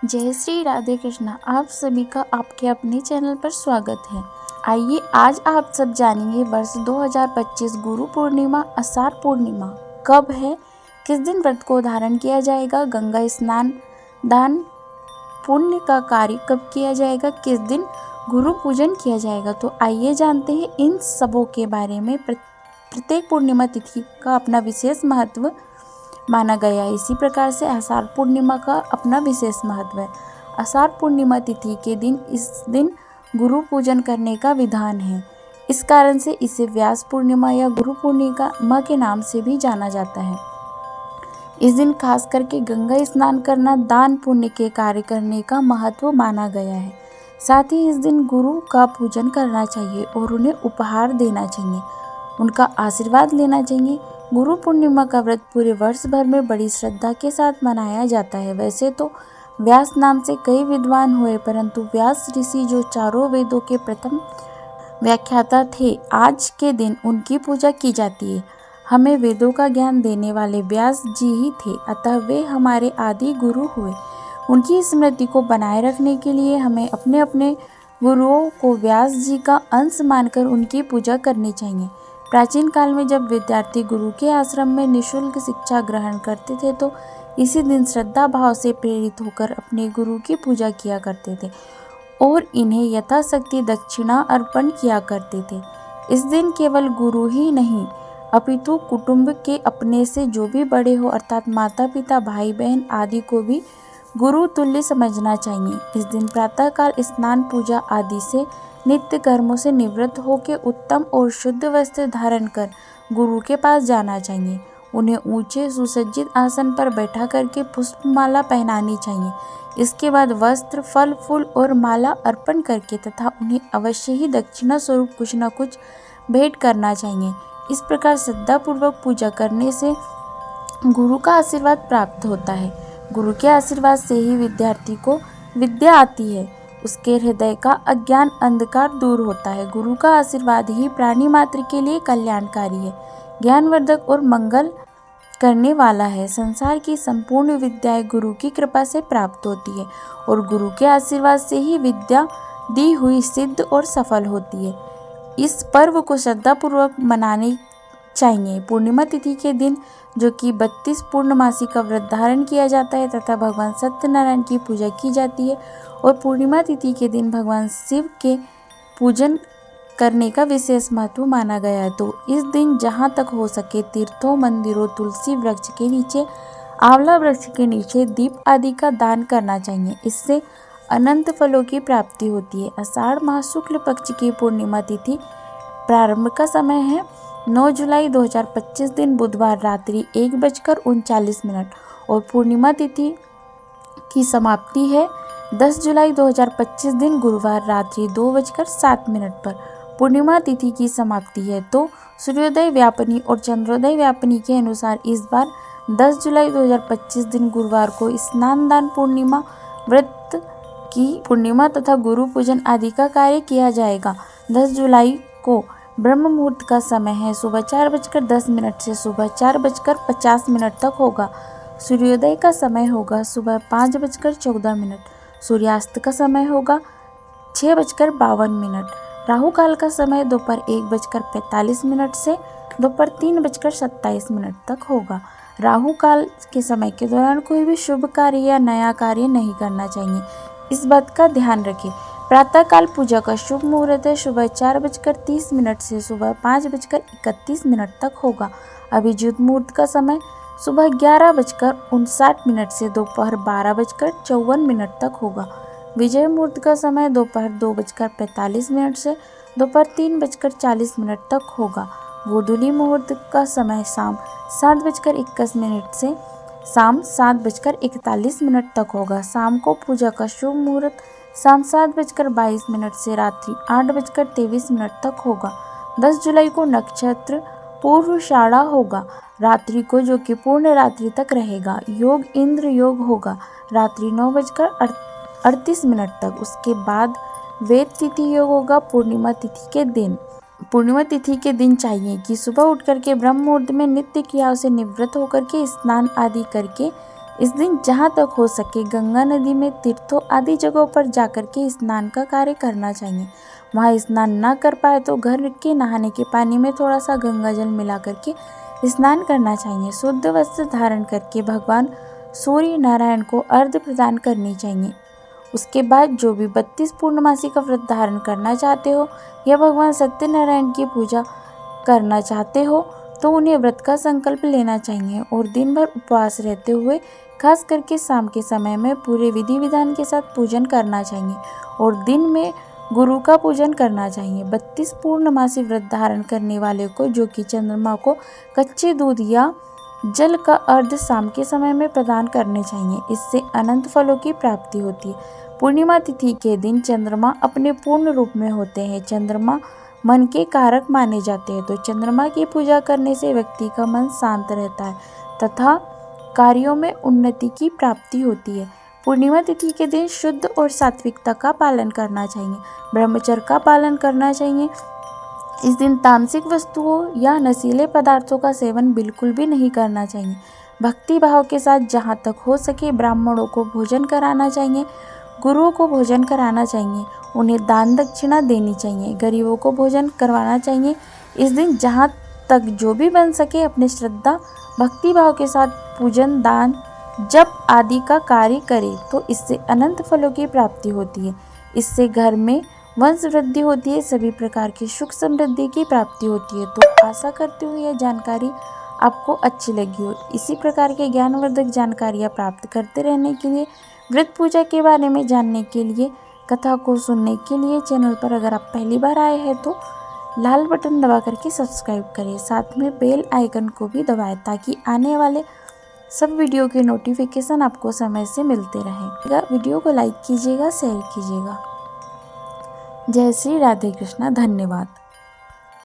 जय श्री राधे कृष्णा। आप सभी का आपके अपने चैनल पर स्वागत है। आइए आज आप सब जानेंगे वर्ष 2025 गुरु पूर्णिमा आषाढ़ पूर्णिमा कब है, किस दिन व्रत को धारण किया जाएगा, गंगा स्नान दान पुण्य का कार्य कब किया जाएगा, किस दिन गुरु पूजन किया जाएगा। तो आइए जानते हैं इन सबों के बारे में। प्रत्येक पूर्णिमा तिथि का अपना विशेष महत्व माना गया है। इसी प्रकार से आषाढ़ पूर्णिमा का अपना विशेष महत्व है। आषाढ़ पूर्णिमा तिथि के दिन इस दिन गुरु पूजन करने का विधान है। इस कारण से इसे व्यास पूर्णिमा या गुरु पूर्णिमा के नाम से भी जाना जाता है। इस दिन खास करके गंगा स्नान करना, दान पुण्य के कार्य करने का महत्व माना गया है। साथ ही इस दिन गुरु का पूजन करना चाहिए और उन्हें उपहार देना चाहिए, उनका आशीर्वाद लेना चाहिए। गुरु पूर्णिमा का व्रत पूरे वर्ष भर में बड़ी श्रद्धा के साथ मनाया जाता है। वैसे तो व्यास नाम से कई विद्वान हुए, परंतु व्यास ऋषि जो चारों वेदों के प्रथम व्याख्याता थे, आज के दिन उनकी पूजा की जाती है। हमें वेदों का ज्ञान देने वाले व्यास जी ही थे, अतः वे हमारे आदि गुरु हुए। उनकी स्मृति को बनाए रखने के लिए हमें अपने अपने गुरुओं को व्यास जी का अंश मानकर उनकी पूजा करनी चाहिए। प्राचीन काल में जब विद्यार्थी गुरु के आश्रम में निःशुल्क शिक्षा ग्रहण करते थे तो इसी दिन श्रद्धा भाव से प्रेरित होकर अपने गुरु की पूजा किया करते थे और इन्हें यथाशक्ति दक्षिणा अर्पण किया करते थे। इस दिन केवल गुरु ही नहीं अपितु कुटुंब के अपने से जो भी बड़े हो अर्थात माता पिता, भाई बहन आदि को भी गुरु तुल्य समझना चाहिए। इस दिन प्रातःकाल स्नान पूजा आदि से नित्य कर्मों से निवृत्त होकर उत्तम और शुद्ध वस्त्र धारण कर गुरु के पास जाना चाहिए। उन्हें ऊंचे सुसज्जित आसन पर बैठा करके पुष्पमाला पहनानी चाहिए। इसके बाद वस्त्र, फल, फूल और माला अर्पण करके तथा उन्हें अवश्य ही दक्षिणा स्वरूप कुछ न कुछ भेंट करना चाहिए। इस प्रकार श्रद्धापूर्वक पूजा करने से गुरु का आशीर्वाद प्राप्त होता है। गुरु के आशीर्वाद से ही विद्यार्थी को विद्या आती है, उसके हृदय का अज्ञान अंधकार दूर होता है। गुरु का आशीर्वाद ही प्राणी मात्र के लिए कल्याणकारी है, ज्ञानवर्धक और मंगल करने वाला है। संसार की संपूर्ण विद्याएं गुरु की कृपा से प्राप्त होती है और गुरु के आशीर्वाद से ही विद्या दी हुई सिद्ध और सफल होती है। इस पर्व को श्रद्धापूर्वक मनाने चाहिए। पूर्णिमा तिथि के दिन जो कि 32 पूर्णमासी का व्रत धारण किया जाता है तथा भगवान सत्यनारायण की पूजा की जाती है और पूर्णिमा तिथि के दिन भगवान शिव के पूजन करने का विशेष महत्व माना गया है। तो इस दिन जहाँ तक हो सके तीर्थों, मंदिरों, तुलसी वृक्ष के नीचे, आंवला वृक्ष के नीचे दीप आदि का दान करना चाहिए। इससे अनंत फलों की प्राप्ति होती है। आषाढ़ माह शुक्ल पक्ष की पूर्णिमा तिथि प्रारंभ का समय है 9 जुलाई 2025 दिन बुधवार रात्रि 1:39 और पूर्णिमा तिथि की समाप्ति है 10 जुलाई 2025 दिन गुरुवार रात्रि 2:07 पर। पूर्णिमा तिथि की समाप्ति है तो सूर्योदय व्यापनी और चंद्रोदय व्यापनी के अनुसार इस बार 10 जुलाई 2025 दिन गुरुवार को स्नान दान पूर्णिमा व्रत की पूर्णिमा तथा गुरु पूजन आदि का कार्य किया जाएगा। 10 जुलाई को ब्रह्म मुहूर्त का समय है सुबह 4:10 से सुबह 4:50 तक होगा। सूर्योदय का समय होगा सुबह 5:14। सूर्यास्त का समय होगा 6:52। राहु काल का समय दोपहर 1:45 से दोपहर 3:27 तक होगा। राहु काल के समय के दौरान कोई भी शुभ कार्य या नया कार्य नहीं करना चाहिए, इस बात का ध्यान रखें। प्रातःकाल पूजा का शुभ मुहूर्त है सुबह 4:30 से सुबह 5:31 तक होगा। अभिजीत मुहूर्त का समय सुबह 11:59 से दोपहर 12:54 तक होगा। विजय मुहूर्त का समय दोपहर 2:45 से दोपहर 3:40 तक होगा। गोधूली मुहूर्त का समय शाम 7:21 से शाम 7:41 तक होगा। शाम को पूजा का शुभ मुहूर्त शाम 7:22 से रात्रि 8:23 तक होगा। 10 जुलाई को नक्षत्र पूर्वाषाढ़ा होगा, रात्रि को जो कि पूर्ण रात्रि तक रहेगा। योग इंद्र योग होगा रात्रि 9:38 तक। उसके बाद वेद तिथि योग होगा पूर्णिमा तिथि के दिन। पूर्णिमा तिथि के दिन चाहिए कि सुबह उठ करके ब्रह्म मुहूर्त में नित्य क्रियाओं से निवृत्त होकर के स्नान आदि करके इस दिन जहाँ तक हो सके गंगा नदी में, तीर्थों आदि जगहों पर जाकर के स्नान का कार्य करना चाहिए। वहाँ स्नान ना कर पाए तो घर के नहाने के पानी में थोड़ा सा गंगा जल मिला करके स्नान करना चाहिए। शुद्ध वस्त्र धारण करके भगवान सूर्य नारायण को अर्घ्य प्रदान करनी चाहिए। उसके बाद जो भी 32 पूर्णमासी का व्रत धारण करना चाहते हो या भगवान सत्यनारायण की पूजा करना चाहते हो तो उन्हें व्रत का संकल्प लेना चाहिए और दिन भर उपवास रहते हुए खास करके शाम के समय में पूरे विधि विधान के साथ पूजन करना चाहिए और दिन में गुरु का पूजन करना चाहिए। 32 पूर्णमासी व्रत धारण करने वाले को जो कि चंद्रमा को कच्चे दूध या जल का अर्घ्य शाम के समय में प्रदान करने चाहिए। इससे अनंत फलों की प्राप्ति होती है। पूर्णिमा तिथि के दिन चंद्रमा अपने पूर्ण रूप में होते हैं। चंद्रमा मन के कारक माने जाते हैं, तो चंद्रमा की पूजा करने से व्यक्ति का मन शांत रहता है तथा कार्यों में उन्नति की प्राप्ति होती है। पूर्णिमा तिथि के दिन शुद्ध और सात्विकता का पालन करना चाहिए, ब्रह्मचर्य का पालन करना चाहिए। इस दिन तामसिक वस्तुओं या नशीले पदार्थों का सेवन बिल्कुल भी नहीं करना चाहिए। भक्ति भाव के साथ जहाँ तक हो सके ब्राह्मणों को भोजन कराना चाहिए, गुरुओं को भोजन कराना चाहिए, उन्हें दान दक्षिणा देनी चाहिए, गरीबों को भोजन करवाना चाहिए। इस दिन जहाँ तक जो भी बन सके अपने श्रद्धा भक्ति भाव के साथ पूजन, दान, जप आदि का कार्य करे तो इससे अनंत फलों की प्राप्ति होती है। इससे घर में वंश वृद्धि होती है, सभी प्रकार की सुख समृद्धि की प्राप्ति होती है। तो आशा करती हूँ यह जानकारी आपको अच्छी लगी हो। इसी प्रकार के ज्ञानवर्धक जानकारियाँ प्राप्त करते रहने के लिए, व्रत पूजा के बारे में जानने के लिए, कथा को सुनने के लिए चैनल पर अगर आप पहली बार आए हैं तो लाल बटन दबा करके सब्सक्राइब करें, साथ में बेल आइकन को भी दबाएं ताकि आने वाले सब वीडियो के नोटिफिकेशन आपको समय से मिलते रहें। वीडियो को लाइक कीजिएगा, शेयर कीजिएगा। जय श्री राधे कृष्णा। धन्यवाद।